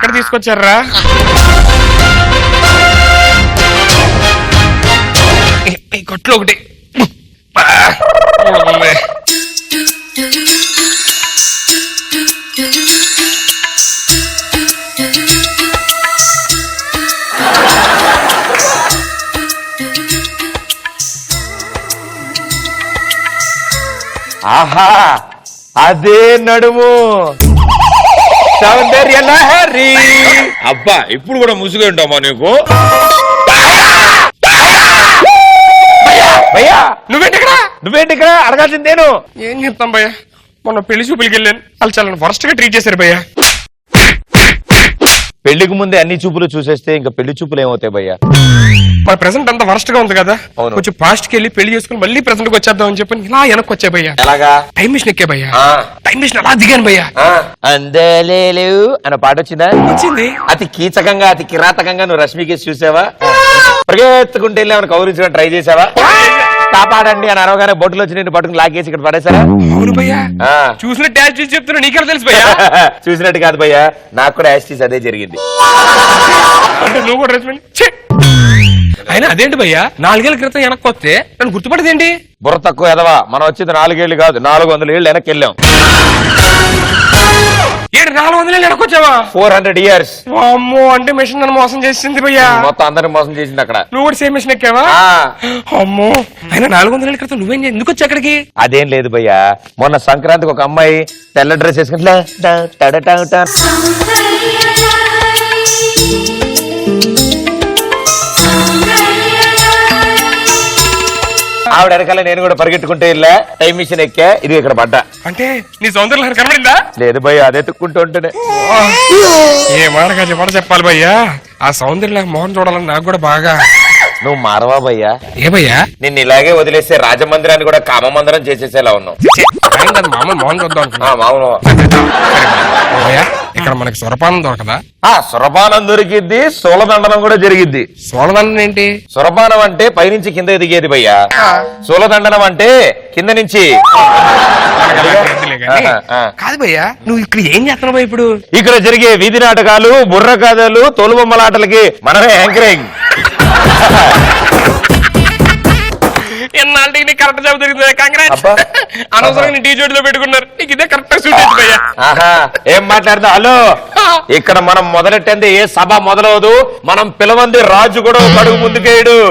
ఎక్కడ తీసుకొచ్చారా? ఈ కొట్లో ఒకటి ఆహా, అదే నడుము సౌందర్య లహరి. అబ్బా ఇప్పుడు కూడా ముసుగు ఉంటామా నీకు? భయ్యా నువ్వేంటి ఇక్కడ? నువ్వేంటి ఇక్కడ? అడగాల్సింది నేను. ఏం చెప్తాం భయ్యా, మొన్న పెళ్లి చూపులకి వెళ్ళాను, వాళ్ళు చాలా వరస్ట్ గా ట్రీట్ చేశారు భయ్యా. పెళ్లికి ముందే అన్ని చూపులు చూసేస్తే ఇంకా పెళ్లి చూపులు ఏమవుతాయి భయ్యా? మన ప్రెసెంట్ అంతా వరస్ట్ గా ఉంది కదా, అవును. కొంచెం పాస్ట్ కి వెళ్ళి పెళ్లి చేసుకుని మళ్ళీ ప్రెసెంట్ కి వచ్చేద్దాం అని చెప్పి ఇలా వెనక్కి వచ్చా భయ్యా. ఎలాగా? టైం మిషన్ ఎక్కే భయ్యా. ఆ. టైం మిషన్ అలా దిగాను భయ్యా. అందలేలు అన్న పాట వచ్చిందా? వచ్చింది. అతి కీచకంగా అతి కిరాతకంగా నువ్వు రష్మికేసి చూసావా? పరిగెత్తుకుంటే వెళ్ళి ఆమెను కౌరించడం ట్రై చేసావా? కాపాడండి అని అరవగానే బొట్టులో వచ్చి నేను పట్టుకుని లాగేసి ఇక్కడ పడేసారా? అవును భయ్యా, ఆ. చూసిన ట్యాచ్ చూసి చెప్తున్నా, నీకెలా తెలుసు భయ్యా? చూసినట్టు కాదు భయ్యా, నాకు కూడా యాస్టీస్ అదే జరిగింది. అంటే నువ్వు కూడా రెస్పెండ్. అయినా అదేంటి భయ్యా, 4 ఏళ్ల క్రితం వెనక్కి వస్తే నన్ను గుర్తుపడేదేంటి? బుర్ర తక్కువ ఎదవా, మనం వచ్చింది 4 ఏళ్ళు కాదు 400 ఏళ్ళు వెనక్కి వెళ్ళాం. 400 ఏళ్ళు వెనక్కి వచ్చావా? 400 years. అమ్మో, అంటే మిషన్ నన్ను మోసం చేసింది భయ్యా. మొత్తం అందరిని మోసం చేసింది అక్కడ. నువ్వు కూడా సేమ్ మిషన్ ఎక్కావా? ఆ. అమ్మో, అయినా 400 ఏళ్ళ క్రితం నువ్వేం ఎందుకు వచ్చి అక్కడికి? అదేం లేదు భయ్యా, మొన్న సంక్రాంతికి ఒక అమ్మాయి తెల్ల డ్రెస్ వేసుకుంటా ఆవిడ వెనకాల నేను కూడా పరిగెట్టుకుంటే వెళ్ళా, టైం మిషన్ ఎక్కా, ఇది ఇక్కడ పడ్డా. అంటే నీ సౌందర్యం కనబడిందా? లేదు భయ్యా, అదే ఎత్తుక్కుంటూ ఉంటేనే. ఏ మాటగా చెప్పాలి భయ్యా, ఆ సౌందర్యం మోహన్ చూడాలని నాకు కూడా బాగా. నువ్వు మారవా భయ్యా? ఏ భయ్యా, నిన్ను ఇలాగే వదిలేస్తే రాజమందిరాన్ని కూడా కామమందిరం చేసేసేలా ఉన్నావు. మామూలు మోహన్ చూద్దాం అనుకున్నా. మామూలు భయ్యా, ఇక్కడ మనకి సురపానం దొరకదా? సురపానం దొరికిద్ది, సూలదండనం కూడా జరిగిద్ది. సోళదండం ఏంటి? సురపానం అంటే పైనుంచి కింద దిగేది భయ్యా, సూలదండనం అంటే కింద నుంచి. కాదు భయ్యా, నువ్వు ఇక్కడ ఏం చేస్తున్నావు ఇప్పుడు? ఇక్కడ జరిగే వీధి నాటకాలు, బుర్ర కథలు, తోలుబొమ్మలాటలకి మనమే యాంకరింగ్. ఎన్నాళ్ళకి నీకు కరెక్ట్ జాబ్ దొరికింది, కాంగ్రాట్స్. అనవసరంగా టీ జోడిలో పెట్టుకున్నారు, నీకు ఇదే కరెక్ట్ సూట్ అయింది భయ్యా. ఏం మాట్లాడదా? హలో, ఇక్కడ మనం మొదలెట్టంది ఏ సభ మొదలవదు, మనం పిలవంది రాజు కూడా ఒక అడుగు ముందుకేయడు.